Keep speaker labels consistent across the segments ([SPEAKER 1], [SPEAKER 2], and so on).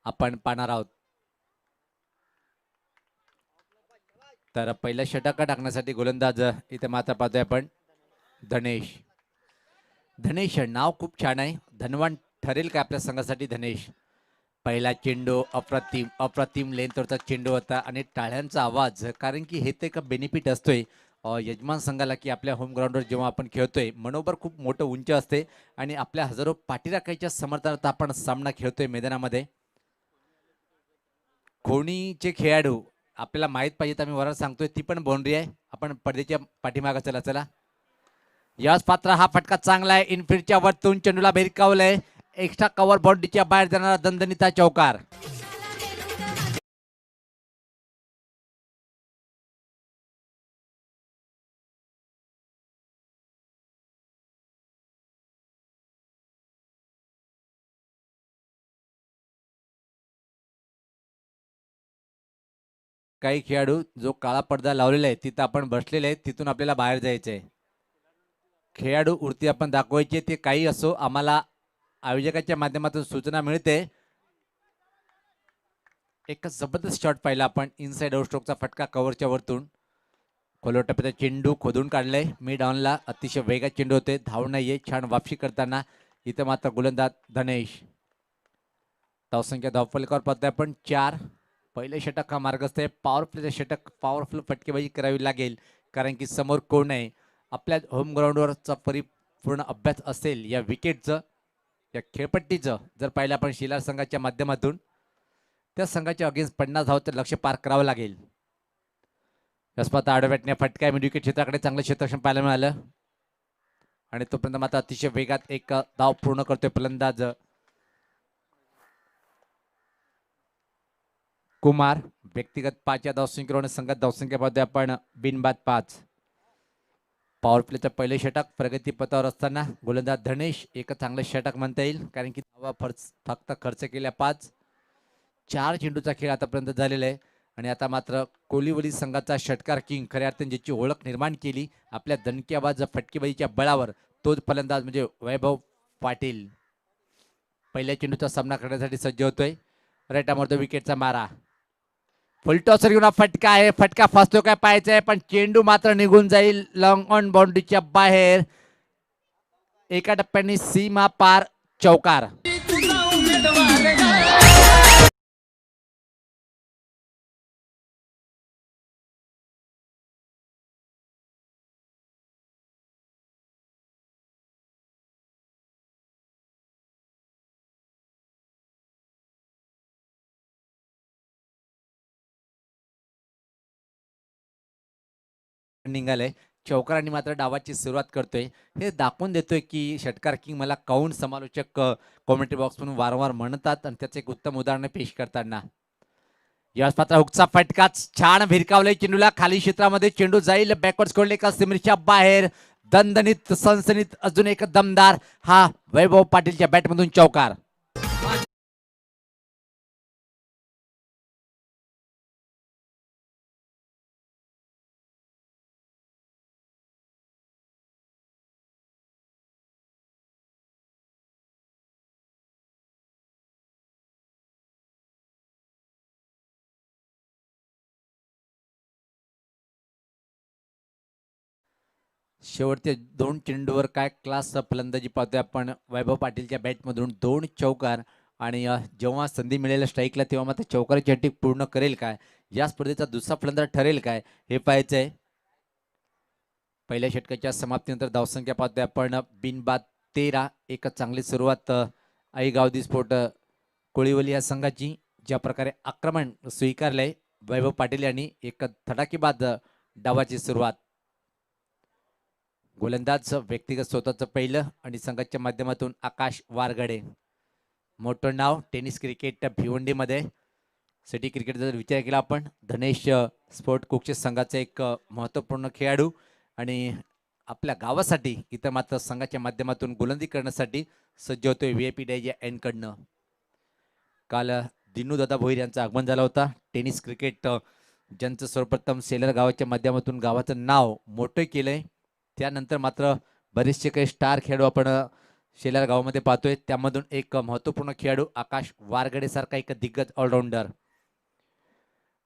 [SPEAKER 1] आपण पाहणार आहोत. तर पहिलं षटक टाकण्यासाठी गोलंदाज इथे मात्र पाहतोय आपण धनेश. धनेश नाव खूप छान आहे. धनवान ठरेल का आपल्या संघासाठी धनेश? पहिला चेंडू अप्रतिम अप्रतिम लेंथवरचा चेंडू होता आणि टाळ्यांचा आवाज, कारण की हे ते एक बेनिफिट असतोय यजमान संघाला की आपल्या होम ग्राउंडवर जेव्हा आपण खेळतोय मनोबल खूप मोठं उंच असते आणि आपल्या हजारो पाठीराखाच्या समर्थनार्थ आपण सामना खेळतोय मैदानामध्ये. कोणीचे खेळाडू आपल्याला माहित पाहिजे, आम्ही वरात सांगतोय ती पण बाउंड्री आहे. आपण पडद्याच्या पाठीमागे चला चला. याच पात्र हा फटका चांगला आहे. इनफिल्डच्या वरतून चेंडूला भिरकावलंय. एक्स्ट्रा कव्हर बाउंड्रीच्या बाहेर जाणारा दणदणीचा चौकार. काही खेळाडू जो काळा पडदा लावलेला आहे तिथं आपण बसलेले आहे, तिथून आपल्याला बाहेर जायचंय. खेळाडू वृत्ती आपण दाखवायची, ते काही असो. आम्हाला आयोजकाच्या माध्यमातून सूचना मिळते. एक जबरदस्त शॉट पाहिला आपण इनसाइड आउट स्ट्रोकचा फटका कव्हरच्या वरतून. खोलवर टप्प्याचा चेंडू खोदून काढलाय मिड ऑनला. अतिशय वेगात चेंडू होते, धाव नाहीये. छान वापसी करताना इथं मात्र गोलंदाज धनेश. धावसंख्या धावफलकावर पाहतोय आपण 4. पहिले षटक हा मार्गस्थ आहे. पॉवरफुल षटक, पॉवरफुल फटकेबाजी करावी लागेल, कारण की समोर कोण आहे. आपल्या होम ग्राउंडवरचा परिपूर्ण अभ्यास असेल या विकेटचं, या खेळपट्टीचं. जर पाहिलं आपण शिलार संघाच्या माध्यमातून, त्या संघाच्या अगेन्स्ट 50 धावचं लक्ष्य पार करावं लागेल. यशपात आडव्याटण्या फटका मिड विकेट क्षेत्राकडे चांगलं क्षेत्ररक्षण पाहायला मिळालं आणि तोपर्यंत मात्र अतिशय वेगात एक धाव पूर्ण करतोय फलंदाज कुमार. व्यक्तिगत 5 या धावसंख्येवर संघात धावसंख्या पाहतोय आपण बिनबाद 5. पॉवर प्लेचं पहिले षटक प्रगती पथावर असताना गोलंदाज धनेश एक चांगलं षटक म्हणता येईल, कारण की धावा फक्त खर्च केल्या 5. 4 चेंडूचा खेळ आतापर्यंत झालेला आहे आणि आता मात्र कोलिवली संघाचा षटकार किंग, खऱ्या अर्थाने ज्याची ओळख निर्माण केली आपल्या दणक्याबाज फटकेबाजीच्या बळावर, तोच फलंदाज म्हणजे वैभव पाटील. पहिल्या चेंडूचा सामना करण्यासाठी सज्ज होतोय. राईट मारतो विकेटचा मारा. फुलटॉसर घेऊन फटका आहे. फटका फसतो काय पाहायचा आहे, पण चेंडू मात्र निघून जाईल लॉंग ऑन बाउंड्रीच्या बाहेर. एका टप्प्याने सीमा पार चौकार. निघाले चौकारांनी मात्र डावाची सुरुवात करतोय. हे दाखवून देतोय की षटकार किंग मला काऊन समालोचक कॉमेंट्री बॉक्स म्हणून वारंवार म्हणतात आणि त्याचे एक उत्तम उदाहरण पेश करताना. याच पात्र हुकचा फटका छान भिरकावलाय चेंडूला खाली क्षेत्रामध्ये. चेंडू जाईल बॅकवर्ड स्कोरले एका सिमरीच्या बाहेर. दणदणीत सनसनीत अजून एक दमदार हा वैभव पाटीलच्या बॅटमधून चौकार. शेवटच्या 2 चेंडूवर काय क्लास फलंदाजी पाहतोय आपण वैभव पाटीलच्या बॅटमधून. 2 चौकार आणि जेव्हा संधी मिळेल स्ट्राईकला तेव्हा मात्र चौकाराची अटी पूर्ण करेल काय, या स्पर्धेचा दुसरा फलंदाज ठरेल काय, हे पाहायचंय. पहिल्या षटकाच्या समाप्तीनंतर धावसंख्या पाहतोय आपण बिनबाद 13. एक चांगली सुरुवात आई गावदी स्फोट कोळीवली या संघाची. ज्या प्रकारे आक्रमण स्वीकारलंय वैभव पाटील यांनी, एक धडाकेबाद डावाची सुरुवात. गोलंदाज व्यक्तिगत स्वतःचं पहिलं आणि संघाच्या माध्यमातून आकाश वारगडे. मोठं नाव टेनिस क्रिकेट भिवंडीमध्ये. सिटी क्रिकेट जर विचार केला आपण, धनेश स्पोर्ट कुकचे संघाचा एक महत्त्वपूर्ण खेळाडू आणि आपल्या गावासाठी इथं मात्र संघाच्या माध्यमातून गोलंदाजी करण्यासाठी सज्ज होतोय VIP डॅज या एनकडनं. काल दिनू दादा भोईर यांचं आगमन झालं होता. टेनिस क्रिकेट ज्यांचं सर्वप्रथम सेलर गावाच्या माध्यमातून गावाचं नाव मोठं केलंय, त्यानंतर मात्र बरेचसे काही स्टार खेळाडू आपण शेलार गावामध्ये पाहतोय, त्यामधून एक महत्वपूर्ण खेळाडू आकाश वारगडे सारखा एक दिग्गज ऑलराऊंडर.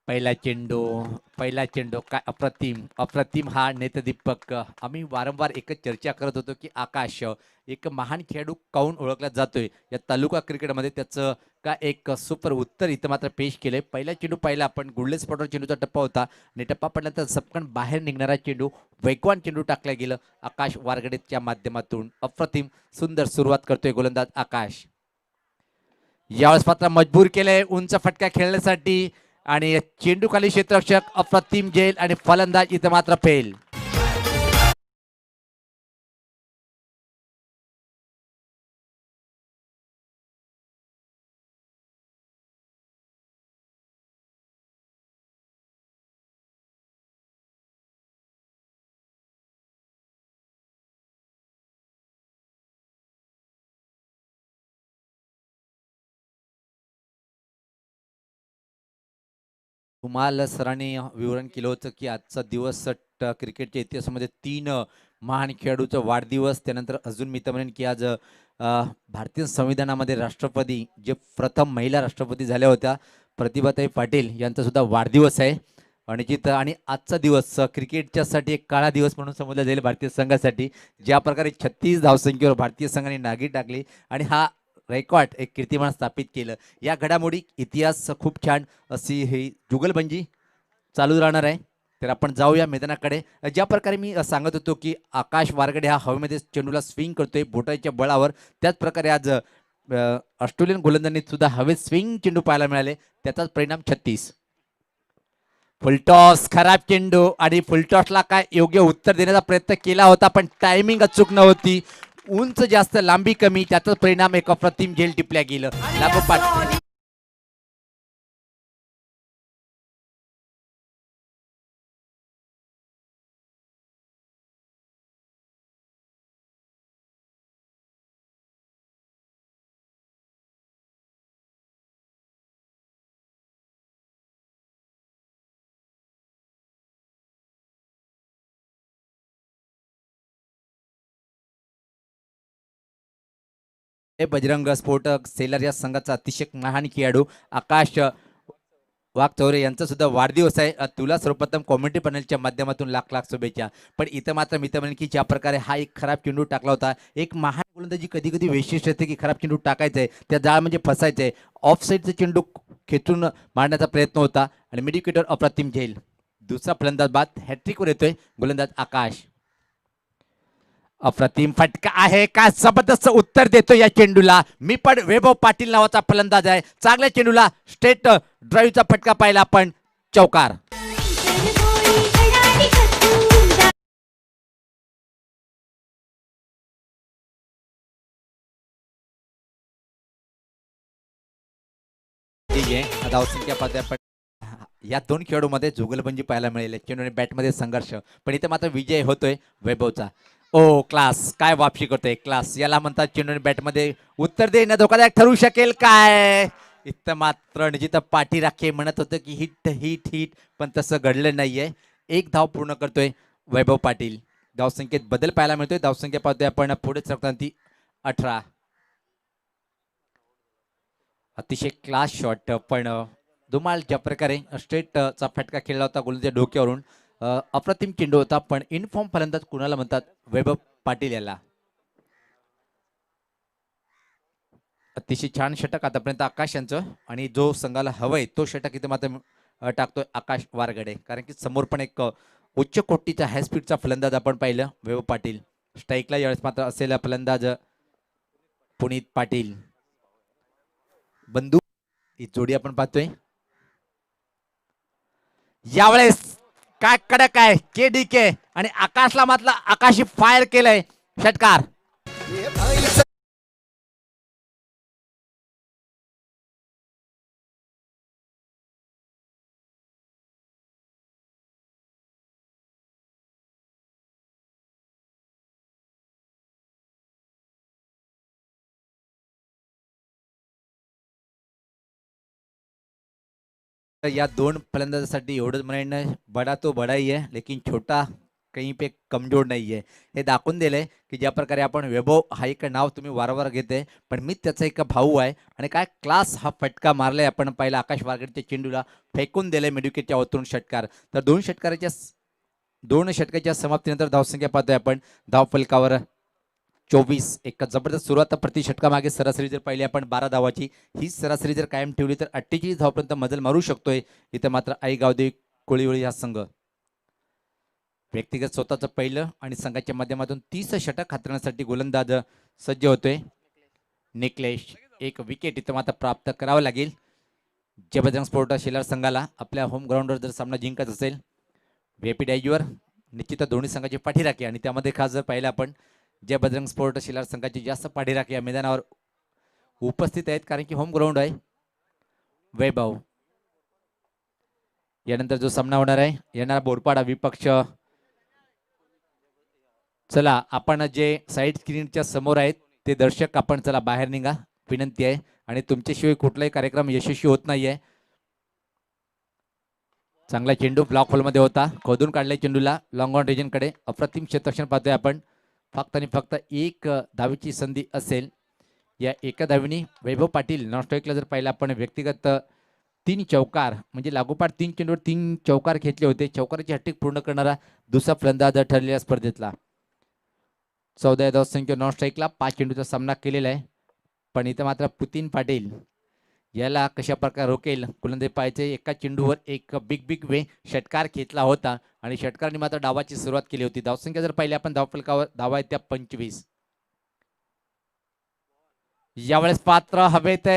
[SPEAKER 1] पहिला चेंडू काय अप्रतिम अप्रतिम हा नेत्रदीपक. आम्ही वारंवार एकच चर्चा करत होतो की आकाश एक महान खेळाडू काऊन ओळखला जातोय या तालुका क्रिकेटमध्ये, त्याचं का एक सुपर उत्तर इथं मात्र पेश केलंय. पहिला चेंडू पाहिला आपण, गुडले स्पॉटवर चेंडूचा टप्पा होता आणि टप्पा पडल्यानंतर सपकन बाहेर निघणारा चेंडू वेगवान चेंडू टाकला गेलं आकाश वारगडेच्या माध्यमातून. अप्रतिम सुंदर सुरुवात करतोय गोलंदाज आकाश. यावेळेस मात्र मजबूर केलंय उंच फटका खेळण्यासाठी आणि चेंडू खाली क्षेत्ररक्षक अप्रतिम झेल आणि फलंदाज इथं मात्र फेल. तुम्हाला सरांनी विवरण केलं होतं की आजचा दिवस क्रिकेटच्या इतिहासामध्ये 3 महान खेळाडूचा वाढदिवस. त्यानंतर अजून मी तर म्हणेन की आज भारतीय संविधानामध्ये राष्ट्रपती जे प्रथम महिला राष्ट्रपती झाल्या होत्या प्रतिभाताई पाटील यांचा सुद्धा वाढदिवस आहे. आणि आजचा दिवस क्रिकेटच्यासाठी एक काळा दिवस म्हणून समजला जाईल भारतीय संघासाठी. ज्या प्रकारे 36 धावसंख्येवर भारतीय संघाने नागी टाकली आणि हा रेकॉर्ड एक कीर्तिमान स्थापित केलं. या घडामोडी इतिहास खूप छान अशी ही जुगलबंदी चालू राहणार आहे. तर आपण जाऊया मैदानाकडे. ज्या प्रकारे मी सांगत होतो की आकाश वारगडे हा हवेमध्ये चेंडूला स्विंग करतोय बोटाच्या बळावर, त्याच प्रकारे आज ऑस्ट्रेलियन गोलंदाजांनी सुद्धा हवेत स्विंग चेंडू पाहायला मिळाले. त्याचाच परिणाम 36. फुलटॉस खराब चेंडू आणि फुलटॉसला काय योग्य उत्तर देण्याचा प्रयत्न केला होता पण टायमिंग अचूक नव्हती. उंच जास्त लांबी कमी, त्याचाच परिणाम एक अप्रतिम झेल टिपल्या गेलं लागोपाठ. बजरंग स्फोटक सेलर या संघाचा अतिशय महान खेळाडू आकाश वाघचौरे यांचा सुद्धा वाढदिवस आहे. तुला सर्वप्रथम कॉमेंट्री पॅनलच्या माध्यमातून लाख लाख शुभेच्छा. पण इथं मात्र मी तर म्हणेन की ज्या प्रकारे हा एक खराब चेंडू टाकला होता, एक महान गोलंदाजी कधी कधी वैशिष्ट्य असते की खराब चेंडू टाकायचा आहे, त्या जाळ म्हणजे फसायचं आहे. ऑफ साईडचा चेंडू खेचून मारण्याचा प्रयत्न होता आणि मिडिकेटर अप्रतिम झेल. दुसरा फलंदाज बाद हॅट्रिकवर येतोय गोलंदाज आकाश. अप्रतिम फटका आहे का जबरदस्त उत्तर देतो या चेंडूला. मी पण वैभव पाटील नावाचा फलंदाज आहे. चांगल्या चेंडूला स्ट्रेट ड्राईव्हचा फटका पाहिला आपण चौकार. ठीक आहे, धावसंख्या पाहतोय आपण. या दोन खेळाडूमध्ये जुगलबंदी पाहायला मिळेल. चेंडू आणि बॅटमध्ये संघर्ष, पण इथे मात्र विजय होतोय वैभवचा. ओ क्लास, काय वापशी करतोय क्लास, याला म्हणतात चेंडू आणि बॅटमध्ये उत्तर देणं धोकादायक ठरू शकेल काय. इथं मात्र रणजित पाठीराखे म्हणत होतं की हिट हिट हिट, पण तसं घडलं नाहीये. एक धाव पूर्ण करतोय वैभव पाटील. धावसंख्येत बदल पाहायला मिळतोय. धावसंख्या पाहतोय आपण पुढे सरकताना ती 18. अतिशय क्लास शॉट, पण धुमाल ज्या प्रकारे स्ट्रेटचा फटका खेळला होता गोलंदाजच्या डोक्यावरून. अप्रतिम चेंडू होता, पण इनफॉर्म फलंदाज कुणाला म्हणतात वैभव पाटील याला. अतिशय छान षटक आतापर्यंत आकाश यांचं, आणि जो संघाला हवंय तो षटक इथे मात्र टाकतोय आकाश वारगडे. कारण की समोर पण एक उच्च कोटीचा हाय स्पीडचा फलंदाज आपण पाहिलं वैभव पाटील. स्ट्राईकला यावेळेस मात्र असलेला फलंदाज पुनीत पाटील. बंधू ही जोडी आपण पाहतोय यावेळेस. काय कडक आहे के डी के, आणि आकाशला मात्र आकाशी फायर केलंय षटकार. या दोन फलंदाजासाठी एवढंच म्हणणं, बडा तो बडा ही आहे लेकिन छोटा कहीं पे कमजोर नाही आहे हे दाखवून दिलंय की ज्या प्रकारे आपण वैभव हा एक नाव तुम्ही वारंवार घेते पण मी त्याचा एक भाऊ आहे आणि काय क्लास हा फटका मारलाय आपण पहिला आकाश वारगडच्या चेंडूला फेकून दिले मिडविकेटच्या वरतून षटकार तर दोन षटकाच्या समाप्तीनंतर धावसंख्या पाहतोय आपण धावफलकावर 24 एक जबरदस्त सुरुवात प्रति षटका मागे सरासरी जर पाहिली आपण 12 धावाची ही सरासरी जर कायम ठेवली तर 48 धावपर्यंत मजल मारू शकतोय इथं मात्र आई गावदेवी कोळीवळी हा संघ व्यक्तिगत स्वतःचं पहिलं आणि संघाच्या माध्यमातून 30 षटक हाताळण्यासाठी गोलंदाज सज्ज होतोय निकलेश एक विकेट इथं मात्र प्राप्त करावं लागेल जे बजरंग स्पोर्ट शिलार संघाला आपल्या होम ग्राउंडवर जर सामना जिंकत असेल व्हीआयपी डॅजवर निश्चित दोन्ही संघाची पाठीराखी आणि त्यामध्ये खास जर पाहिलं आपण जे बजरंग स्पोर्ट शिलार संघाची जास्त पाठीराखी या मैदानावर उपस्थित आहेत कारण की होम ग्राउंड आहे वैभव यानंतर जो सामना होणार आहे येणारा बोरपाडा विपक्ष चला आपण जे साईड स्क्रीनच्या समोर आहेत ते दर्शक आपण चला बाहेर निघा विनंती आहे आणि तुमच्याशिवाय कुठलाही कार्यक्रम यशस्वी होत नाहीये चांगला चेंडू ब्लॉक होलमध्ये होता खोदून काढलाय चेंडूला लॉंग ऑन रिजनकडे अप्रतिम क्षेत्ररक्षण पाहतोय आपण फक्त आणि फक्त एक धावेची संधी असेल या एका धावेनी वैभव पाटील नॉनस्ट्राईकला जर पाहिलं आपण व्यक्तिगत 3 चौकार म्हणजे लागोपाठ 3 चेंडूवर 3 चौकार घेतले होते चौकाराची हॅट्रिक पूर्ण करणारा दुसरा फलंदाज ठरलेल्या स्पर्धेतला 14 धावसंख्या नॉनस्ट्राईकला 5 चेंडूचा सामना केलेला आहे पण इथं मात्र पुतीन पाटील याला कशा प्रकारे रोकेल गोलंदाज पाहायचे एका चेंडूवर एक बिग वे षटकार घेतला होता आणि षटकारने मात्र डावाची सुरुवात केली होती धावसंख्या जर पाहिली आपण धावफलकावर धावा आहेत त्या 25 यावेळेस पात्र हवेत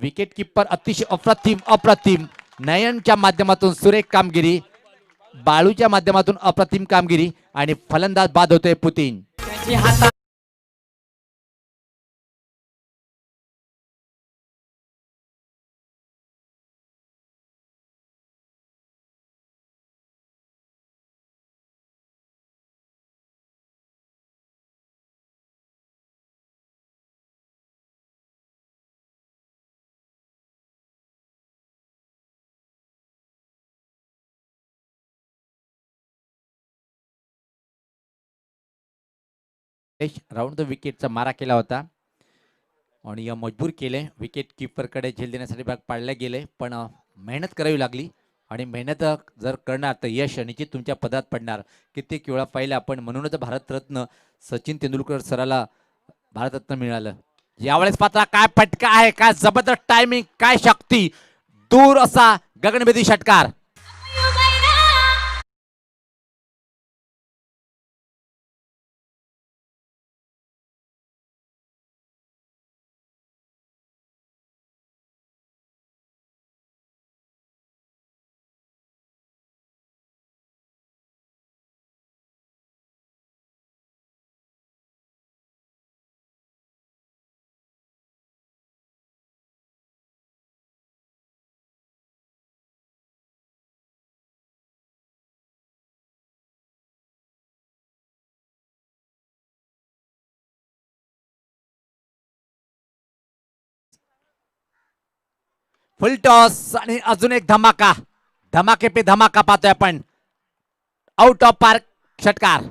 [SPEAKER 1] विकेट किपर अतिशय अप्रतिम नयनच्या माध्यमातून सुरेख कामगिरी बाळूच्या माध्यमातून अप्रतिम कामगिरी आणि फलंदाज बाद होतोय पुतीन राऊंड द विकेटचा मारा केला होता आणि या मजबूर केले विकेट किपरकडे झेल देण्यासाठी भाग पाडले गेले पण मेहनत करावी लागली आणि मेहनत जर करणार तर यश निश्चित तुमच्या पदात पडणार कित्येक वेळा पाहिलं आपण म्हणूनच भारतरत्न सचिन तेंडुलकर सराला भारतरत्न मिळालं यावेळेस पात्र काय फटका आहे काय जबरदस्त टायमिंग काय शक्ती दूर असा गगनभेदी षटकार फुल टॉस आणि अजून एक धमाका धमाके पे धमाका पाहतोय आपण आउट ऑफ पार्क षटकार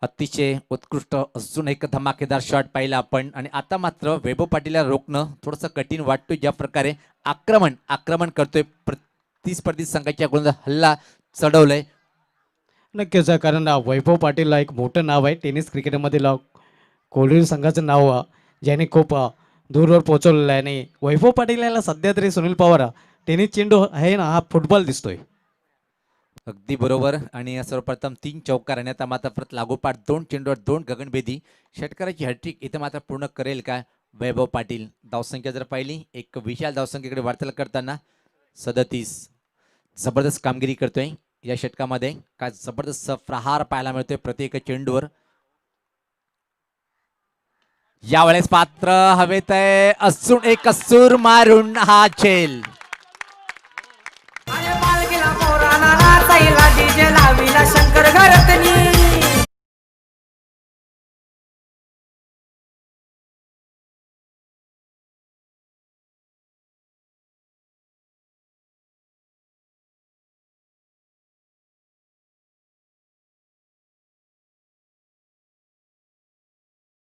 [SPEAKER 1] अतिशय उत्कृष्ट अजून एक धमाकेदार शॉट पाहिला आपण आणि आता मात्र वैभव पाटीलला रोखणं थोडंसं कठीण वाटतोय ज्या प्रकारे आक्रमण करतोय प्रतिस्पर्धी संघाच्या गोलंदाज हल्ला चढवलंय
[SPEAKER 2] नक्कीच कारण वैभव पाटीलला एक मोठं नाव आहे टेनिस क्रिकेटमधील कोहली संघाचं नाव ज्याने खूप दूरवर पोहोचवलेलं आहे आणि वैभव पाटील याला सध्या तरी सुनील पवार टेनिस चेंडू आहे ना हा फुटबॉल दिसतोय
[SPEAKER 1] अगदी बरोबर आणि सर्वप्रथम 3 चौकार आणि आता मात्र परत लागोपाठ 2 चेंडूवर 2 गगनभेदी षटकाराची हॅट्रिक इथं मात्र पूर्ण करेल का वैभव पाटील धावसंख्या जर पाहिली एक विशाल धावसंख्येकडे वाटचाल करताना 37 जबरदस्त कामगिरी करतोय या षटकामध्ये काय जबरदस्त प्रहार पाहायला मिळतोय प्रत्येक चेंडूवर यावेळेस पात्र हवेत असून एक सूर मारून हा झेल
[SPEAKER 3] डीजे लाविला शंकर घरातनी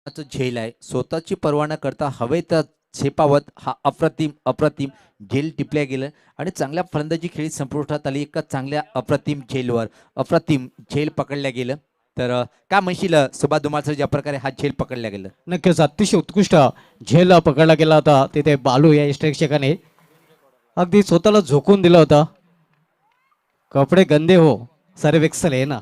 [SPEAKER 1] झेल आहे, स्वतःची पर्वा न करता हवेत झेपावत हा अप्रतिम झेल टिपल्या गेलं आणि चांगल्या फलंदाजी खेळी संपुष्टात आली. एका चांगल्या अप्रतिम झेलवर अप्रतिम झेल पकडल्या गेलं. तर काय म्हणशील सुभाष धुमाळ सर, ज्या प्रकारे हा झेल पकडल्या गेलं?
[SPEAKER 2] नक्कीच अतिशय उत्कृष्ट झेल पकडला गेला होता तिथे बालू या प्रेक्षकाने अगदी स्वतःला झोकून दिला होता. कपडे गंदे हो सर्व एक्सल आहे ना.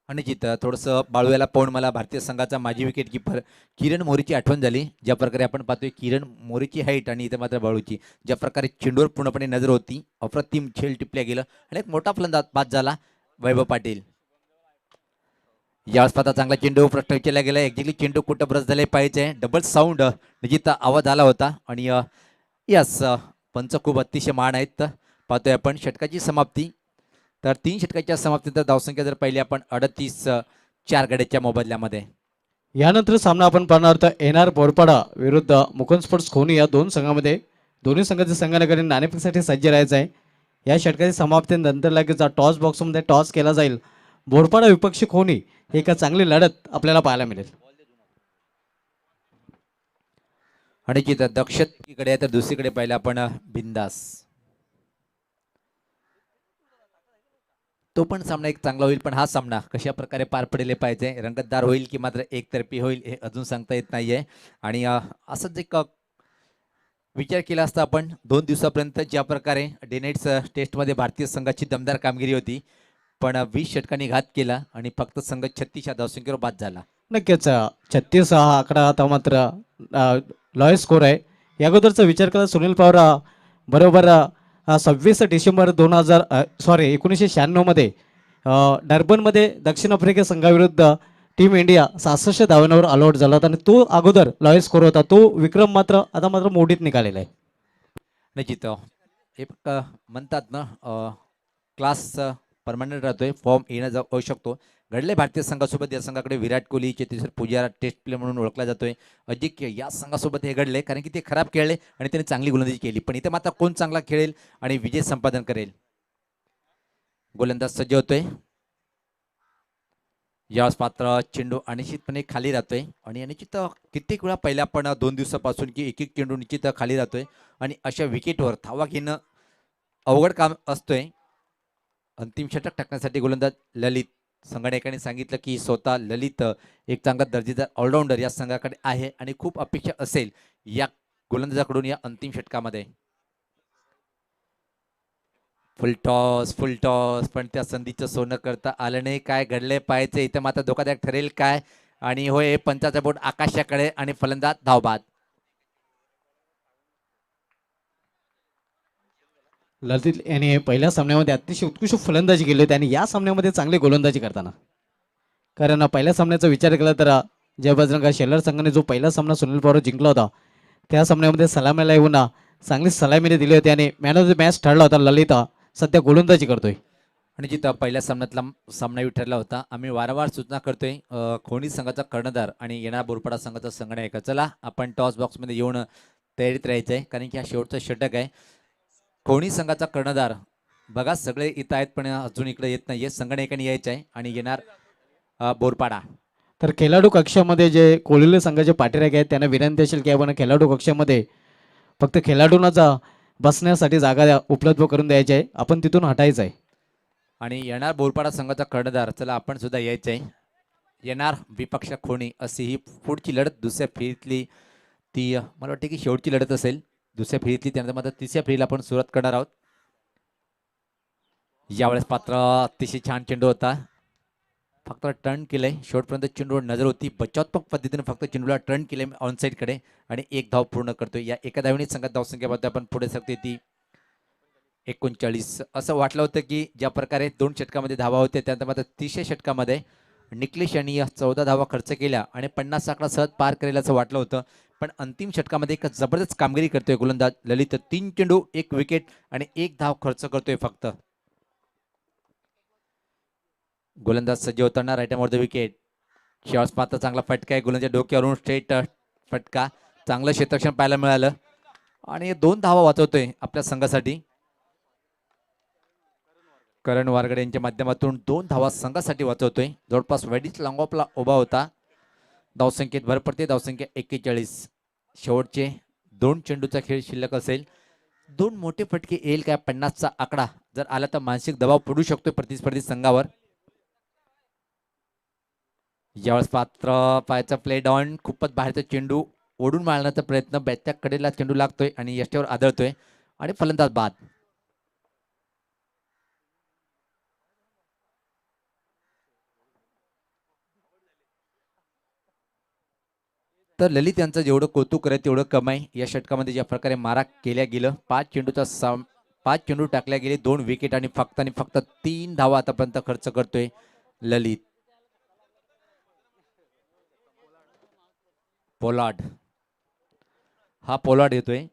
[SPEAKER 1] आणि जिथं थोडंसं बाळूयाला पाहून मला भारतीय संघाचा माजी विकेट किपर किरण मोरेची आठवण झाली. ज्या प्रकारे आपण पाहतोय किरण मोरेची हाईट आणि इथं मात्र बाळूची, ज्या प्रकारे चेंडूवर पूर्णपणे नजर होती, अप्रतिम झेल टिपल्या गेलं आणि एक मोठा फलंदाज बाद झाला वैभव पाटील. यावेळेस पाहता चांगला चेंडू प्रश्न विचारला गेला. एक्झॅक्टली चेंडू कुठं ब्रश झाले पाहिजे, डबल साऊंड निश्चित आवाज आला होता. आणि यस, पंच खूप अतिशय मान आहेत. पाहतोय आपण षटकाची समाप्ती. तर 3 षटकाच्या समाप्तीनंतर धावसंख्या जर पाहिली आपण 38 4 गड्याच्या मोबदल्यामध्ये.
[SPEAKER 2] यानंतर सामना आपण पाहणार तर एन आर बोरपाडा विरुद्ध मुकुंद स्पोर्ट्स खोनी या दोन संघामध्ये दोन्ही संघाच्या संघानकडे नाणेफेकीसाठी सज्ज राहायचं आहे. या षटकाची समाप्तीनंतर लगेच टॉस बॉक्समध्ये टॉस केला जाईल. बोरपाडा विपक्षी खोनी एक चांगली लढत आपल्याला पाहायला मिळेल.
[SPEAKER 1] आणि जिथं दक्षिणेकडे आहे तर दुसरीकडे पाहिलं आपण बिंदास. तो पण सामना एक चांगला होईल, पण हा सामना कशा प्रकारे पार पडले पाहिजे, रंगतदार होईल की मात्र एकतर्फी होईल हे अजून सांगता येत नाहीये. आणि असंच एक विचार केला असता आपण 2 दिवसापर्यंत ज्या प्रकारे डे नाईट्स टेस्टमध्ये भारतीय संघाची दमदार कामगिरी होती, पण 20 षटकांनी घात केला आणि फक्त संघ 36 या धावसंख्येवर बाद झाला.
[SPEAKER 2] नक्कीच 36 हा आकडा आता मात्र लॉय स्कोर आहे. या अगोदरचा विचार केला सुनील पवार बरोबर 26 डिसेंबर 1996 मध्ये डर्बनमध्ये दक्षिण आफ्रिका संघाविरुद्ध टीम इंडिया 66 धावांवर ऑल आउट झाला होता आणि तो अगोदर लॉय स्कोर होता. तो विक्रम मात्र आता मात्र मोडीत निघालेला आहे.
[SPEAKER 1] निश्चित एक म्हणतात ना, क्लास परमनंट राहतोय, फॉर्म येणं होऊ शकतो. घडले भारतीय संघासोबत. या संघाकडे विराट कोहली, चेतेश्वर पुजारा टेस्ट प्ले म्हणून ओळखला जातोय. अजिंक्य या संघासोबत हे घडले कारण की ते खराब खेळले आणि त्यांनी चांगली गोलंदाजी केली. पण इथे मात्र कोण चांगला खेळेल आणि विजय संपादन करेल. गोलंदाज सज्ज होतोय. यावेळेस मात्र चेंडू अनिश्चितपणे खाली राहतोय आणि निश्चित कित्येक वेळा पहिल्या आपण 2 दिवसापासून की एक चेंडू निश्चित खाली राहतोय आणि अशा विकेटवर धावा घेणं अवघड काम असतोय. अंतिम षटक टाकण्यासाठी गोलंदाज ललित, संघटनेने सांगितलं की स्वतः ललित एक चांगला दर्जेदार ऑलराऊंडर या संघाकडे आहे आणि खूप अपेक्षा असेल या गोलंदाजाकडून या अंतिम षटकामध्ये. फुल टॉस पण त्या संधीचं सोनं करता आलं नाही. काय घडले पाहायचे इथं मात्र धोकादायक ठरेल काय. आणि होय, पंचाचा बोट आकाशाकडे आणि फलंदाज धावबाद.
[SPEAKER 2] ललित याने पहिल्या सामन्यामध्ये अतिशय उत्कृष्ट फलंदाजी केली होती आणि या सामन्यामध्ये चांगली गोलंदाजी करताना, कारण पहिल्या सामन्याचा विचार केला तर जय बजरंग शेलर संघाने जो पहिला सामना सुनील पवार जिंकला होता त्या सामन्यामध्ये सलामीला येऊन चांगली सलामीने दिली होती आणि मॅन ऑफ द मॅच ठरला होता. ललित सध्या गोलंदाजी करतोय.
[SPEAKER 1] आणि जिथं पहिल्या सामन्यातला सामना ठरला होता. आम्ही वारंवार सूचना करतोय खोणी संघाचा कर्णधार आणि येणारा बोरपाडा संघाचा संघनायक, चला आपण टॉस बॉक्समध्ये येऊन तयारीत राहायचं आहे कारण की हा शेवटचा षटक आहे. खोणी संघाचा कर्णधार बघा सगळे इथं आहेत पण अजून इकडे येत नाहीये. संघनायकाने यायचं आहे आणि येणार बोरपाडा.
[SPEAKER 2] तर खेळाडू कक्षामध्ये जे कोळिले संघाचे पाठीराखे आहेत त्यांना विनंती असेल की आपण खेळाडू कक्षामध्ये फक्त खेळाडूंनाच बसण्यासाठी जागा उपलब्ध करून द्यायची आहे, आपण तिथून हटायचं आहे.
[SPEAKER 1] आणि येणार बोरपाडा संघाचा कर्णधार, चला आपण सुद्धा यायचं आहे. येणार विपक्ष खोणी. अशी ही पुढची लढत दुसऱ्या फेरीतली ती मला वाटते की शेवटची लढत असेल दुसऱ्या फेरीतली. त्यानंतर मात्र तिसऱ्या फेरीला आपण सुरुवात करणार आहोत. यावेळेस पात्र अतिशय छान चेंडू होता, फक्त टर्न केलंय. शेवटपर्यंत चेंडूवर नजर होती. बचावात्मक पद्धतीने फक्त चेंडूला टर्न केले ऑन साईडकडे आणि एक धाव पूर्ण करतोय. या एका धावेने संघात धावसंख्या पाहतोय आपण पुढे सरते ती 39. असं वाटलं होतं की ज्या प्रकारे 2 षटकामध्ये धावा होते त्यानंतर मात्र 30व्या षटकामध्ये निकलेश यांनी 14 धावा खर्च केल्या आणि 50 आकडा सहज पार करेल असं वाटलं होतं. पण अंतिम षटकामध्ये एक जबरदस्त कामगिरी करतोय गोलंदाज ललित. 3 चेंडू 1 विकेट आणि 1 धाव खर्च करतोय फक्त. गोलंदाज सज्ज होताना राईट वर द विकेट. शेवट मात्र चांगला फटका आहे गोलंदाजच्या डोक्यावरून स्ट्रेट फटका. चांगलं क्षेत्ररक्षण पाहायला मिळालं आणि 2 धावा वाचवतोय आपल्या संघासाठी. करण वारगडे यांच्या माध्यमातून 2 धावा संघासाठी वाचवतोय. जवळपास वेडीच लॉंग ऑफला उभा होता धावसंख्येत भर पडते. धावसंख्या 41. शेवटचे 2 चेंडूचा खेळ शिल्लक असेल. 2 मोठे फटके येईल काय 50चा आकडा जर आला तर मानसिक दबाव पडू शकतोय प्रतिस्पर्धी संघावर. यावेळेस पात्र पायाचा प्ले डाऊन, खूपच बाहेरचा चेंडू ओढून मारण्याचा प्रयत्न, बॅटच्या कडेला चेंडू लागतोय आणि यष्ट्यावर आदळतोय आणि फलंदाज बाद. तर ललित यांचं जेवढं कौतुक आहे तेवढं कमाई. या षटकामध्ये ज्या प्रकारे मारा केल्या गेलं, 5 चेंडू टाकल्या गेले, 2 विकेट आणि फक्त 3 धावा आतापर्यंत खर्च करतोय ललित. पोलार्ड, हा पोलार्ड येतोय.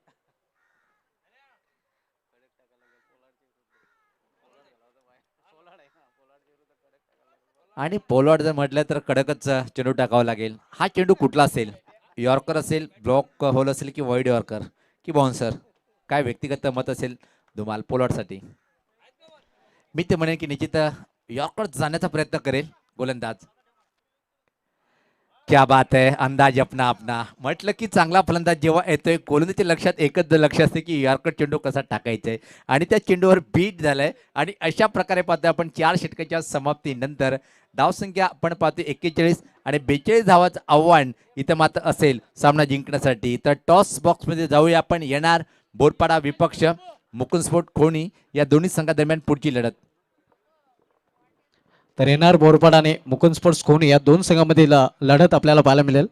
[SPEAKER 1] आणि पोलार्ड जर म्हटलं तर कडकच चेंडू टाकावा लागेल. हा चेंडू कुठला असेल? यॉर्कर असेल, ब्लॉक होल असेल की वाईड यॉर्कर की बाउन्सर? काय व्यक्तिगत मत असेल धुमाल पोलार्डसाठी? मी ते म्हणेन की निश्चित यॉर्कर जाण्याचा प्रयत्न करेल गोलंदाज. क्या बात है, अंदाज अपना अपना. म्हटलं की चांगला फलंदाज जेव्हा येतोय गोलंदाजच्या लक्षात एकच लक्ष असते की यॉर्कर चेंडू कसा टाकायचा आहे आणि त्या चेंडूवर बीट झालाय. आणि अशा प्रकारे पाहतो आपण 4 षटकाच्या समाप्तीनंतर धावसंख्या आपण पाहतो 41 आणि 42 धावाचं आव्हान इथं मात्र असेल सामना जिंकण्यासाठी. तर टॉस बॉक्समध्ये जाऊया आपण. येणार बोरपाडा विपक्ष मुकुंद स्पोर्ट खोणी या दोन्ही संघादरम्यान पुढची लढत.
[SPEAKER 2] तर येणार बोरपाड आणि मुकुंद स्पोर्ट्स खोनी या 2 संघांमधील लढत आपल्याला पाहायला मिळेल.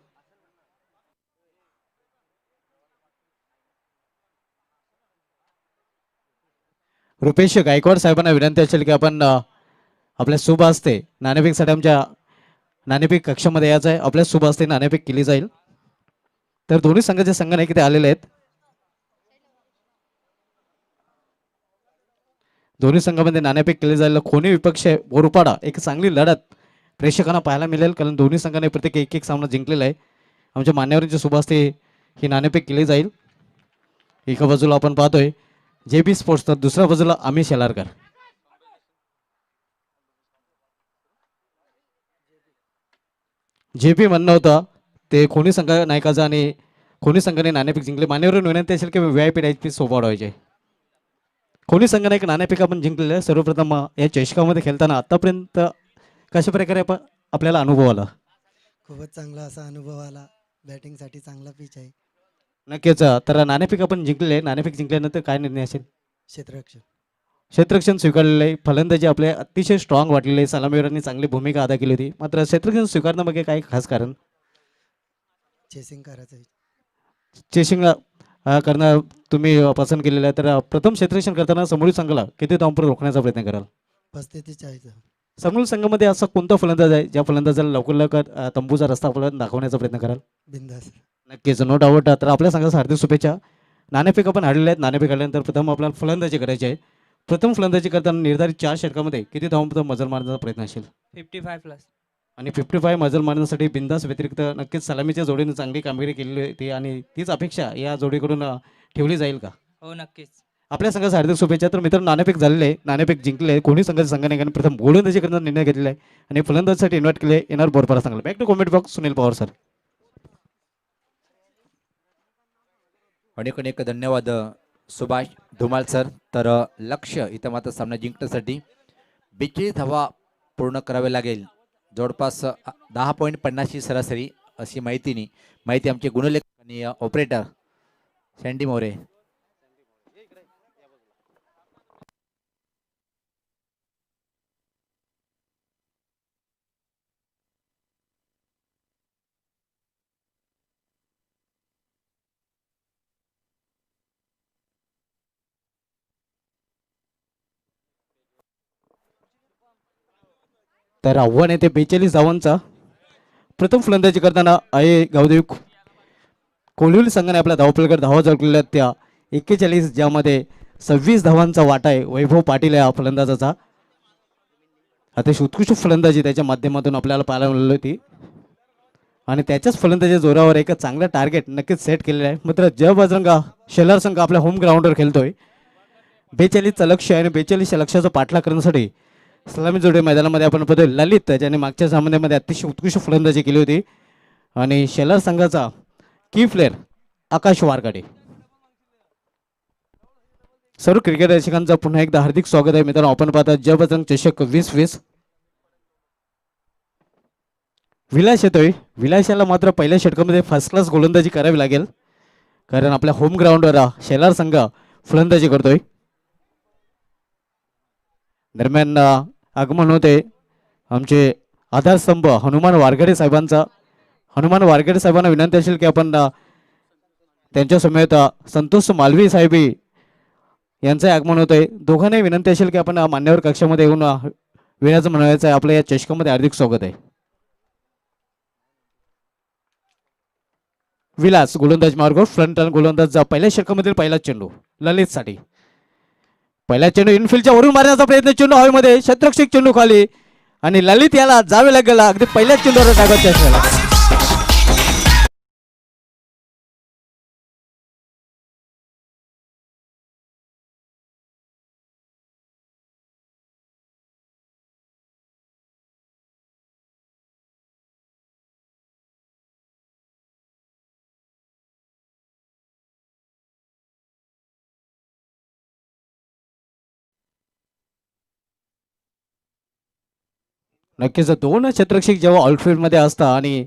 [SPEAKER 2] रुपेश गायकवाड साहेबांना विनंती असेल की आपण आपल्या शुभ हस्ते नाणेफेकसाठी आमच्या नाणेफेक कक्षामध्ये यायचं आहे. आपल्या शुभ हस्ते नाणेफेक केली जाईल. तर दोन्ही संघाचे संघ नाही किती आलेले आहेत. दोन्ही संघामध्ये नाणेफेक केली जाईल. खोनी विपक्ष बोरपाडा एक चांगली लढत प्रेक्षकांना पाहायला मिळेल, कारण दोन्ही संघाने प्रत्येक एक सामना जिंकलेला आहे. आमच्या मान्यवरांच्या शुभ हस्ते ही नाणेफेक केली जाईल. एका बाजूला आपण पाहतोय JB स्पोर्ट्स, तर दुसऱ्या बाजूला आमिष शेलारकर. JB म्हणणं होतं ते खोनी संघ नायकाचं आणि खोनी संघाने नाणेफेक जिंकले. मान्यवरून विनंती असेल की VIP डायची सोबत वाढवायचे. खोनी संघाने एक नाणेफेक आपण जिंकलेलं आहे. सर्वप्रथम या चषकामध्ये खेळताना आतापर्यंत कशा प्रकारे आपल्याला अनुभव आला?
[SPEAKER 4] खूपच चांगला असा अनुभव आला. बॅटिंगसाठी चांगला पिच आहे.
[SPEAKER 2] नक्कीच. तर नाणेफेक आपण जिंकले. नाणेफेक जिंकल्यानंतर काय निर्णय असेल?
[SPEAKER 4] क्षेत्ररक्षण
[SPEAKER 2] क्षेत्ररक्षण स्वीकारलेलं आहे. फलंदाजी आपले अतिशय स्ट्रॉंग वाटलेले आहे. सलामीवीरांनी चांगली भूमिका अदा केली होती. मात्र क्षेत्ररक्षण स्वीकारण्यामागे काय खास कारण?
[SPEAKER 4] चेसिंग करायचं आहे.
[SPEAKER 2] चेसिंग करणं तुम्ही पसंत केलेलं आहे. तर प्रथम क्षेत्ररक्षण करताना समोरील संघाला किती धावांपर्यंत रोखण्याचा प्रयत्न कराल?
[SPEAKER 4] 35-40.
[SPEAKER 2] समोरील संघामध्ये असा कोणता फलंदाज आहे ज्या फलंदाजाला लवकर लवकर तंबूचा रस्ता आपल्याला दाखवण्याचा प्रयत्न कराल?
[SPEAKER 4] बिंदास.
[SPEAKER 2] नक्कीच, नो डाऊट. तर आपल्या संघाचा हार्दिक शुभेच्छा. नाणेफेक आपण हारलेले आहेत. नाणेफेक हारल्यानंतर प्रथम आपल्याला फलंदाजी करायची आहे. प्रथम फलंदाजी करताना निर्धारित 4 षटकामध्ये किती धावांपर्यंत मजल मारण्याचा प्रयत्न असेल?
[SPEAKER 5] 55+.
[SPEAKER 2] आणि 55 मजल मारण्यासाठी बिंदास व्यतिरिक्त नक्कीच सलामीच्या जोडीने चांगली कामगिरी केलेली होती आणि तीच अपेक्षा या जोडीकडून ठेवली जाईल का?
[SPEAKER 5] हो, नक्कीच.
[SPEAKER 2] आपल्या संघाचा हार्दिक शुभेच्छा. तर मित्रांनो, नाणेफेक झालेले आहे. नाणेफेक जिंकले आहे. कोणी संघाच्या संघाने प्रथम गोलंदाजी करण्याचा निर्णय घेतलेला आहे आणि फलंदाजीसाठी इन्व्हाइट केले येणार बोरपाडा संघाला. Back to comment box Sunil Pawar sir.
[SPEAKER 1] अनेक अनेक धन्यवाद सुभाष धुमाल सर. तर लक्ष इथं मात्र सामना जिंकण्यासाठी 42 धावा पूर्ण करावे लागेल. जवळपास 10.50 सरासरी अशी माहिती आमचे गुणलेखक आणि ऑपरेटर सँडी मोरे.
[SPEAKER 2] तर आव्हान आहे ते 42 धावांचा. प्रथम फलंदाजी करताना गावदेवी कोलिवली संघाने आपल्या धावपलकर धावा झळकलेल्या त्या 41, ज्यामध्ये 26 धावांचा वाटा आहे वैभव पाटील या फलंदाजाचा. अतिशय उत्कृष्ट फलंदाजी त्याच्या माध्यमातून आपल्याला पाहायला मिळाली होती आणि त्याच्याच फलंदाजीच्या जोरावर एक चांगलं टार्गेट नक्कीच सेट केलेलं आहे. मात्र जय बजरंगा शेलार संघ आपल्या होम ग्राउंडवर खेळतोय. 42चं लक्ष आहे आणि 42च्या लक्ष्याचा पाठलाग करण्यासाठी सलामी जोडे मैदानामध्ये आपण पाहतोय ललित, ज्याने मागच्या सामन्यामध्ये अतिशय उत्कृष्ट फलंदाजी केली होती. आणि शेलार संघाचा की प्लेअर आकाश वारगाडे. सर्व क्रिकेट रसिकांचं पुन्हा एकदा हार्दिक स्वागत आहे मित्रांनो. आपण पाहता जय बजरंग चषक 2020. विलास येतोय. विलासाला मात्र पहिल्या षटकामध्ये फर्स्ट क्लास गोलंदाजी करावी लागेल, कारण आपल्या होम ग्राउंडवर शेलार संघ फलंदाजी करतोय. दरम्यान आगमन होते आमचे आधारस्तंभ हनुमान वारगडे साहेबांचा. हनुमान वारगडे साहेबांना विनंती असेल की आपण त्यांच्या समेत संतोष मालवी साहेबी यांचं आगमन होत आहे. दोघांनाही विनंती असेल की आपण मान्यवर कक्षामध्ये येऊन विराज म्हणायचं आहे. आपल्या या चषकामध्ये हार्दिक स्वागत आहे. विलास गोलंदाज मार्ग फ्रंट रन गोलंदाज पहिल्या षटकामधील पहिला चेंडू ललित साठी. पहिला चेंडू इनफिल्डच्या वरून मारण्याचा प्रयत्न, चेंडू हवेमध्ये, शतरक्षक चेंडू खाली आणि ललित याला जावे लागेल अगदी पहिल्याच चेंडूवर टाकायचे असलेला. नक्कीच दोन क्षेत्ररक्षक जेव्हा आउटफील्डमध्ये असता आणि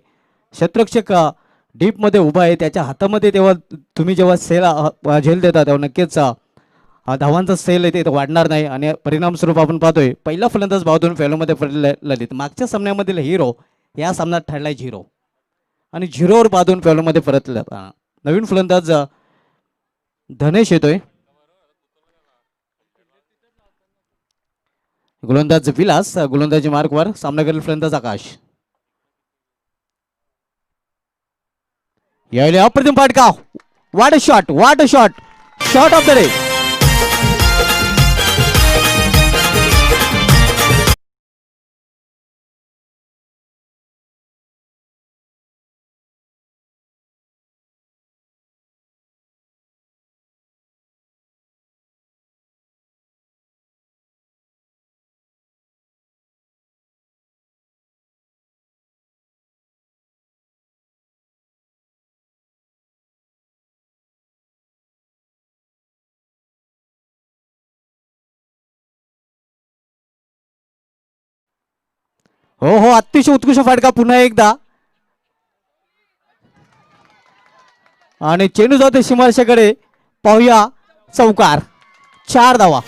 [SPEAKER 2] क्षेत्ररक्षक डीपमध्ये उभा आहे त्याच्या हातामध्ये, तेव्हा तुम्ही जेव्हा सेल झेल देता तेव्हा नक्कीच धावांचा सेल आहे ते वाढणार नाही. आणि परिणामस्वरूप आपण पाहतोय पहिला फलंदाज भावातून फेलोमध्ये पडलेला ललित. मागच्या सामन्यामधील हिरो या सामन्यात ठरलाय झिरो आणि झिरोवर बाधून फेलोमध्ये परतला. नवीन फलंदाज धनेश येतोय. गोलंदाज विलास गोलंदाजी मार्कवर, सामनाकडील फलंदाज आकाश. यावेळी अप्रतिम फटका. वाट शॉट, वाट shot, shot of the day. हो हो, अतिशय उत्कृष्ट फटका पुन्हा एकदा. आणि चेंडू जातो सीमारेषेकडे, पाहूया चौकार. 4 धावा.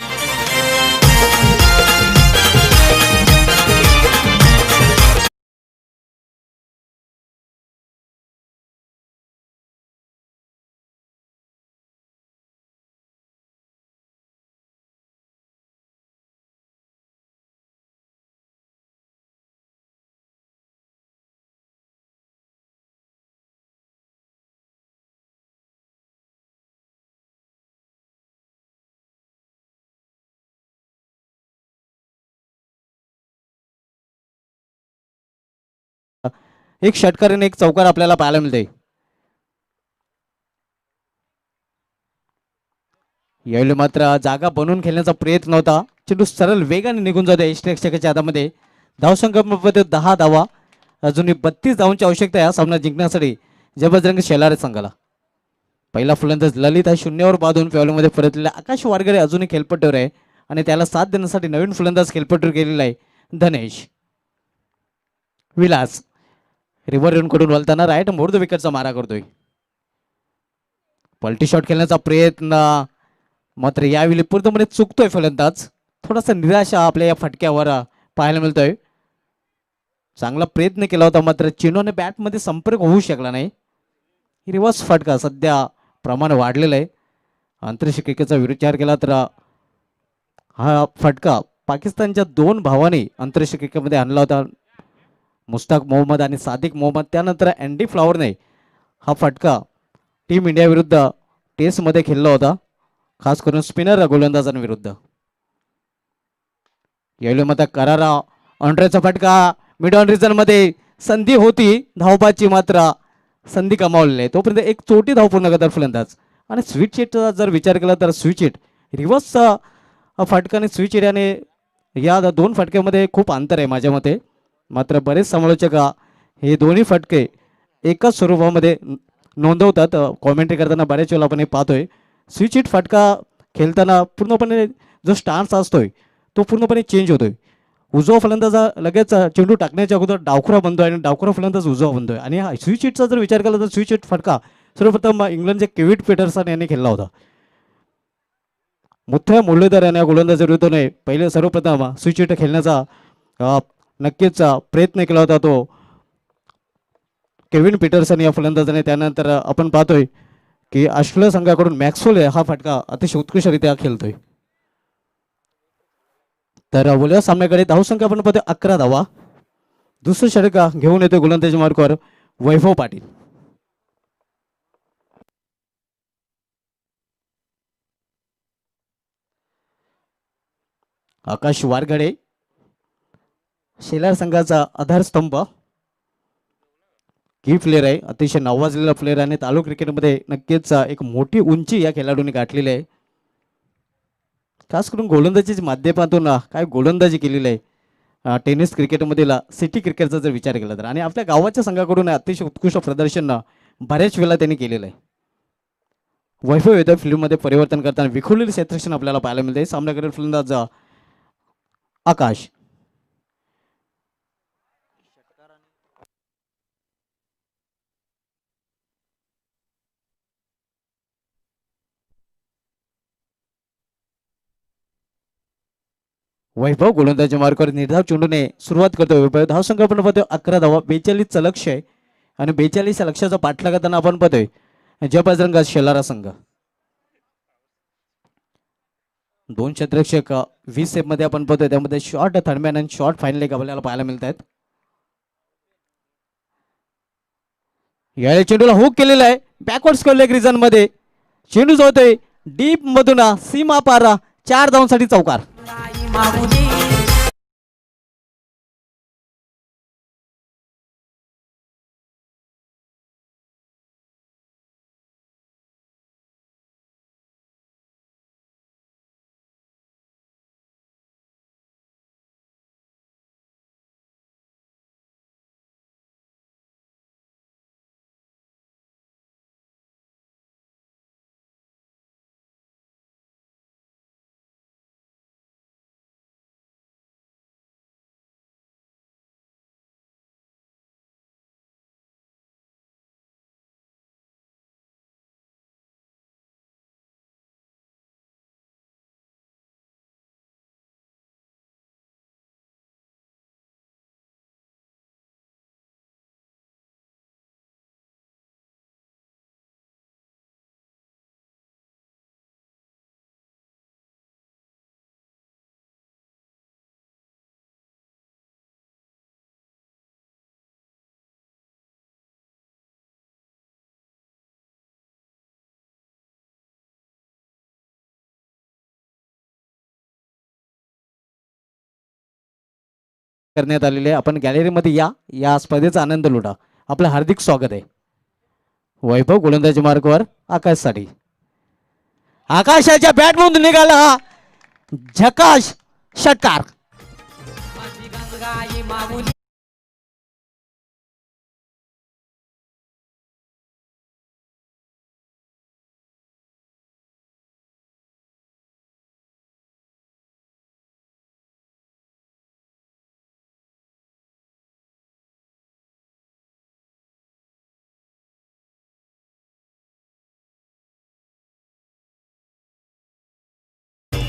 [SPEAKER 2] एक षटकार आणि एक चौकार आपल्याला पाहायला मिळते. यावेळी मात्र जागा बनवून खेळण्याचा प्रयत्न होता. चेंडू सरळ वेगाने निघून जातो यष्टीरक्षकाच्या हातामध्ये. धावसंख्येमध्ये 10 धावा. अजूनही 32 धावांची आवश्यकता आहे हा सामना जिंकण्यासाठी जबरदस्त शेलार संघाला. पहिला फलंदाज ललित हा शून्यावर बांधून फेवलमध्ये परतलेला आकाश वारगडे अजूनही खेळपट्टीवर आहे आणि त्याला साथ देण्यासाठी नवीन फलंदाज खेळपट्टीवर गेलेला आहे धनेश. विलास रिव्हर रन कडून वळताना राईट मोड द विकेटचा मारा करतोय. पलटी शॉट खेळण्याचा प्रयत्न, मात्र यावेळी पूर्णपणे चुकतोय फलंदाज. थोडासा निराशा आपल्या या फटक्यावर पाहायला मिळतोय. चांगला प्रयत्न केला होता मात्र चेंडूने बॅटमध्ये संपर्क होऊ शकला नाही. रिव्हर्स फटका सध्या प्रमाण वाढलेलं आहे. आंतरराष्ट्रीय क्रिकेटचा विचार केला तर हा फटका पाकिस्तानच्या 2 भावांनी आंतरराष्ट्रीय क्रिकेटमध्ये आणला होता, मुश्ताक मोहम्मद आणि सादिक मोहम्मद. त्यानंतर अँडी फ्लॉवरने हा फटका टीम इंडिया विरुद्ध टेस्टमध्ये खेळला होता, खास करून स्पिनर गोलंदाजांविरुद्ध. यावेळी मात्र करारा ऑन्ड्रेचा फटका. मिड ऑन रिजन मध्ये संधी होती धावबाची, मात्र संधी कमावलेली आहे. तोपर्यंत एक चोटी धाव पूर्ण करतात फलंदाज. आणि स्वीट शीटचा जर विचार केला तर स्वीट शीट रिव्हर्स फटका आणि स्वीट शीट याने या 2 फटक्यामध्ये खूप अंतर आहे माझ्या मते. मात्र बरेच समालोचक हे दोन्ही फटके एकाच स्वरूपामध्ये नोंदवतात. कॉमेंट्री करताना बऱ्याच वेळेला आपण हे पाहतोय. स्विच हिट फटका खेळताना पूर्णपणे जो स्टान्स असतोय तो पूर्णपणे चेंज होतोय. उजवा फलंदाज हा लगेच चेंडू टाकण्याच्या अगोदर डावखुरा बनतोय आणि डावखुरा फलंदाज उजवा बनतोय. आणि हा स्विच हिटचा जर विचार केला तर स्विच हिट फटका सर्वप्रथम इंग्लंडचे केविट पीटरसन यांनी खेळला होता. मोठ्या मुरलीधर या गोलंदाजाविरुद्धने पहिले सर्वप्रथम स्विच हिट खेळण्याचा नक्कीच प्रयत्न केला होता तो केविन पीटरसन या फलंदाजाने. त्यानंतर आपण पाहतोय की ऑस्ट्रेलिया संघाकडून मॅक्सवेल हा फटका अतिशय उत्कृष्टरित्या खेळतोय. तर बोलूया सामन्याकडे. धावसंख्या आपण पाहतोय 11 धावा. दुसरं षटक घेऊन येतोय गोलंदाजी मार्गावर वैभव पाटील. आकाश वारगडे शेलार संघाचा आधारस्तंभ की प्लेअर आहे. अतिशय नावाजलेला प्लेअर आणि तालुका क्रिकेटमध्ये नक्कीच एक मोठी उंची या खेळाडूंनी गाठलेली आहे. खास करून गोलंदाजीच्या माध्यमातून काय गोलंदाजी केलेली आहे टेनिस क्रिकेटमधील सिटी क्रिकेटचा जर विचार केला तर. आणि आपल्या गावाच्या संघाकडून अतिशय उत्कृष्ट प्रदर्शन बऱ्याच वेळा त्यांनी केलेलं आहे. वैभव येतं फील्डमध्ये परिवर्तन करताना विखुरलेले क्षेत्ररक्षण आपल्याला पाहायला मिळते. सामनाकडील फलंदाज आकाश. वैभव गोलंदाजी मार्गावर निर्धाव चेंडूने सुरुवात करतो. वैभव धावसंख्या आपण पाहतोय 11 धावा. 42चं लक्ष आहे आणि 42 लक्षाचा पाठलाग करताना आपण पाहतोय जय बजरंग शेलारा संघ. 2 क्षेत्ररक्षक 20 सेफ मध्ये आपण पाहतोय. त्यामध्ये शॉर्ट थर्डमॅन आणि शॉर्ट फायनल एक आपल्याला पाहायला मिळत आहेत. या चेंडूला हुक केलेला आहे बॅकवर्ड स्क्वेअर लेग रिजन मध्ये. चेंडू जो होतोय डीप मधून सीमा पार 4 धावांसाठी चौकार.
[SPEAKER 3] आई माऊली
[SPEAKER 2] करण्यात आलेले आहे. आपण गॅलरीमध्ये या स्पर्धेचा आनंद लुटा. आपलं हार्दिक स्वागत आहे. वैभव गोलंदाजी मार्गावर आकाशसाठी. आकाशाच्या बॅटमधून निघाला हा झकाश षटकार.
[SPEAKER 3] माझी गंगा आई माऊली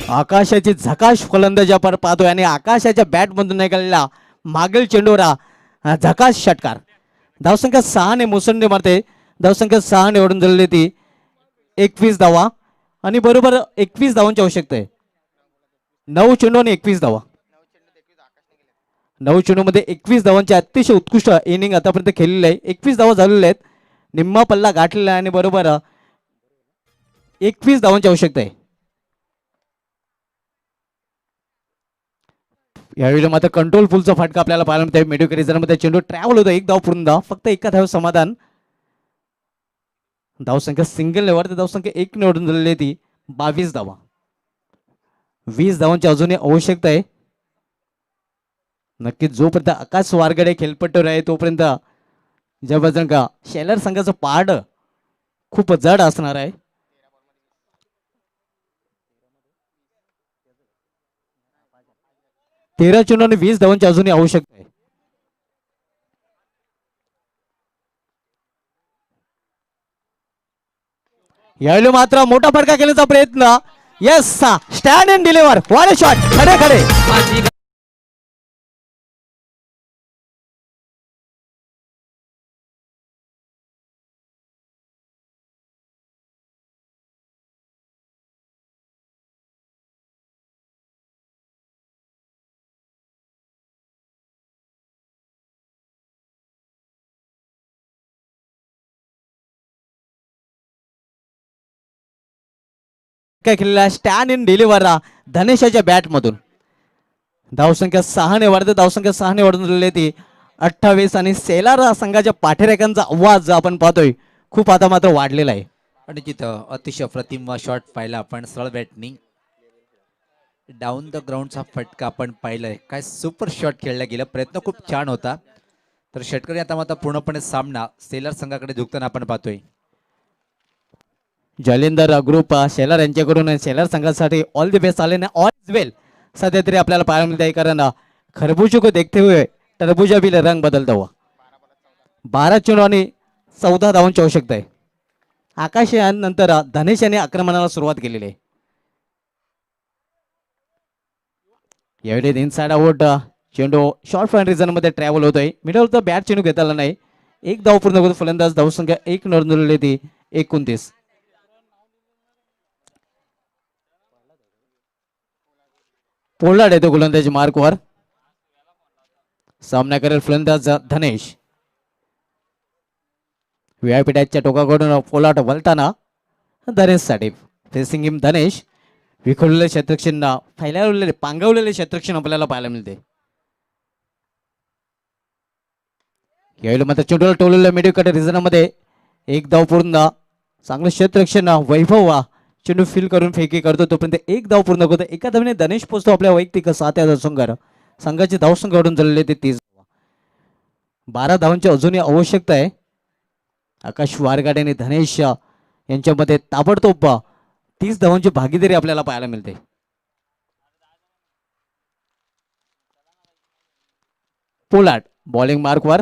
[SPEAKER 2] आकाशाची झकाश फलंदाजी आपण पाहतोय आणि आकाशाच्या बॅटमधून निघालेला मागील चेंडूरा झकाश षटकार. धावसंख्या 6 ने मुसंडी मारते. धावसंख्या 6 ने ओढून दिलेली ती 21 धावा आणि बरोबर 21 धावांची आवश्यकता आहे. 9 चेंडू आणि 21 धावा. 9 चेंडूमध्ये 21 धावांची अतिशय उत्कृष्ट इनिंग आतापर्यंत खेळलेली आहे. 21 धावा झालेल्या आहेत. निम्मा पल्ला गाठलेला आहे आणि बरोबर 21 धावांची आवश्यकता आहे. यावेळी मात्र कंट्रोल फुलचा फटका आपल्याला पाहायला मिळतोय. मेडिकल रिझनमध्ये चेंडू ट्रॅव्हल होतो. एक धाव पूर्ण धाव फक्त एका धाव समाधान. धावसंख्या सिंगल लेवर तर धावसंख्या 1 निवडून झालेली आहे ती 22 धावा. 20 धावांची अजूनही आवश्यकता आहे. नक्कीच जोपर्यंत आकाश वारगडे खेळपट्टीवर आहे तोपर्यंत जबरदस्त का शेलर संघाचं पाड खूप जड असणार आहे. 13 चेंडू आणि 20 धावांची अजूनही आवश्यकता आहे. यावेळी मात्र मोठा फटका खेळण्याचा प्रयत्न. Yes stand and deliver one shot खडे खडे.
[SPEAKER 3] माझी
[SPEAKER 2] काय खेळलेला स्टँड इन डिलिव्हर धनेशाच्या बॅट मधून. धावसंख्या 6ने वाढते. धावसंख्या 6ने वाढून राहिली ती 28 आणि सेलार संघाच्या पाठीरेखांचा आवाज आपण पाहतोय खूप आता मात्र वाढलेला आहे.
[SPEAKER 1] आणि तिथं अतिशय अप्रतिम शॉट पाहिला आपण सरळ बॅटनी डाऊन द ग्राउंडचा फटका आपण पाहिलाय. काय सुपर शॉट खेळला गेला. प्रयत्न खूप छान होता. तर षटकरी आता मात्र पूर्णपणे सामना सेलर संघाकडे झुकताना आपण पाहतोय.
[SPEAKER 2] जालिंदर ग्रुप शेलार यांच्याकडून शेलार संघासाठी ऑल द बेस्ट आले ना. ऑल इज वेल सध्या तरी आपल्याला पाहायला मिळत आहे. कारण खरबूज को देखते हुए टरबूजा भी रंग बदलता हुआ. 12 चेंडू आणि 14 धावांची आवश्यकता आहे. आकाश नंतर धनेश यांनी आक्रमणाला सुरुवात केलेली आहे. यावेळी इनसाइड आउट चेंडू शॉर्ट फ्रंट रिझन मध्ये ट्रॅव्हल होतोय. मिडल द बॅट चेंडू घेता आला नाही. एक धाव पूर्ण करून फलंदाज धावसंख्या 1 नोंदवलेली ती 29. पोलार्ड येतो गोलंदाजी मार्कवर. सामना करेल फलंदाज धनेश. व्यापीठाच्या टोकाकडून पोलार्ड वलताना धनेशसाठी फेसिंग हिम धनेश. विखुरलेले क्षेत्रक्षण फैलावलेले पांगवलेले क्षेत्रक्षण आपल्याला पाहायला मिळते. यावेळी मात्र चेंडूला टोललेल्या मिडविकेट रिझनमध्ये एक धाव पूर्ण. चांगलं क्षेत्रक्षण वैभव चेंडू फील करून फेकी करतो. तोपर्यंत एक धाव पूर्ण करतो. एका धावने धनेश पोचतो आपल्या वैयक्तिक 7 संघार. संघाची धावसंख्या वाढून झालेली ते 30. 12 धावांची अजूनही आवश्यकता आहे. आकाश वारगाडे आणि धनेश यांच्यामध्ये ताबडतोब 30 धावांची भागीदारी आपल्याला पाहायला मिळते. पोलार्ड बॉलिंग मार्कवर.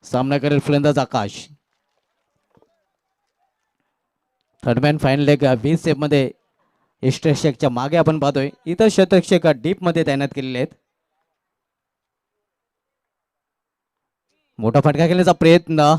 [SPEAKER 2] सामना करेल फलंदाज Akash. Third man final leg 20 safe मध्ये इष्टरक्षकच्या मागे आपण पाहतोय. इतर क्षेत्रक्षक डीप मध्ये तैनात केलेले आहेत. मोठा फटका खेळण्याचा प्रयत्न.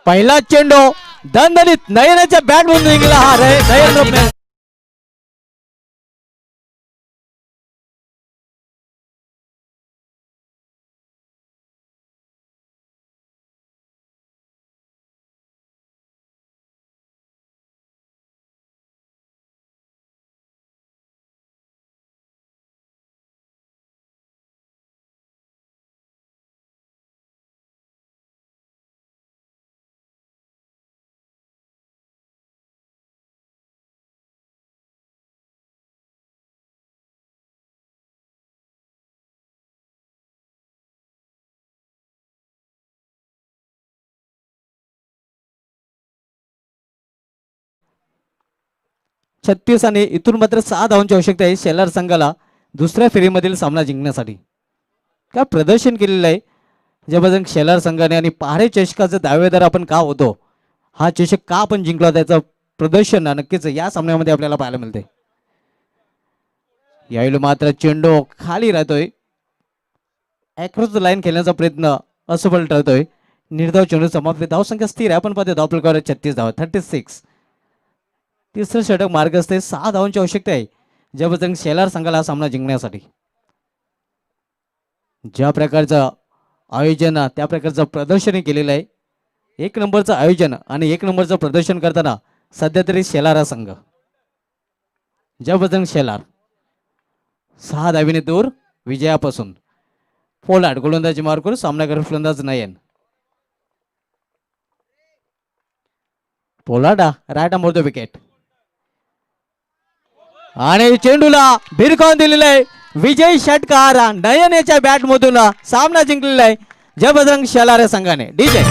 [SPEAKER 2] पहिला चेंडू दणदणीत नयनाच्या बॅट मधून निघाला. हा नयन 36 आणि इथून मात्र 6 धावांची आवश्यकता आहे शेलार संघाला दुसऱ्या फेरीमधील सामना जिंकण्यासाठी. काय प्रदर्शन केलेलं आहे जबरदस्त शेलार संघाने आणि पहारे चषकाचा दावेदार आपण का होतो, हा चषक का आपण जिंकला त्याचं प्रदर्शन नक्कीच या सामन्यामध्ये आपल्याला पाहायला मिळते. यावेळी मात्र चेंडू खाली राहतोय, अक्रॉस द लाईन खेळण्याचा प्रयत्न असफल ठरतोय. निर्धाव चेंडू समाप्त, धावसंख्या स्थिर आहे. आपण पाहतो धाव फलकावर 36 धावा, 36. तिसरं षटक मार्ग असते, 6 धावांची आवश्यकता आहे जबरदस्त शेलार संघाला हा सामना जिंकण्यासाठी. ज्या प्रकारचं आयोजन त्या प्रकारचं प्रदर्शन केलेलं आहे. 1 नंबरचं आयोजन आणि 1 नंबरचं प्रदर्शन करताना सध्या तरी शेलार हा संघ जबरदस्त शेलार 6 धावीने दूर विजयापासून. पोलार्ड गोलंदाजी मार करून सामनाकर फलंदाज नयन. पोलार्ड राईट मोर विकेट आणि चेंडूला भिरकावून दिलेला आहे. विजय षटकार नयन याच्या बॅट मधून सामना जिंकलेला आहे जबरदस्त शेलार संघाने. डीजे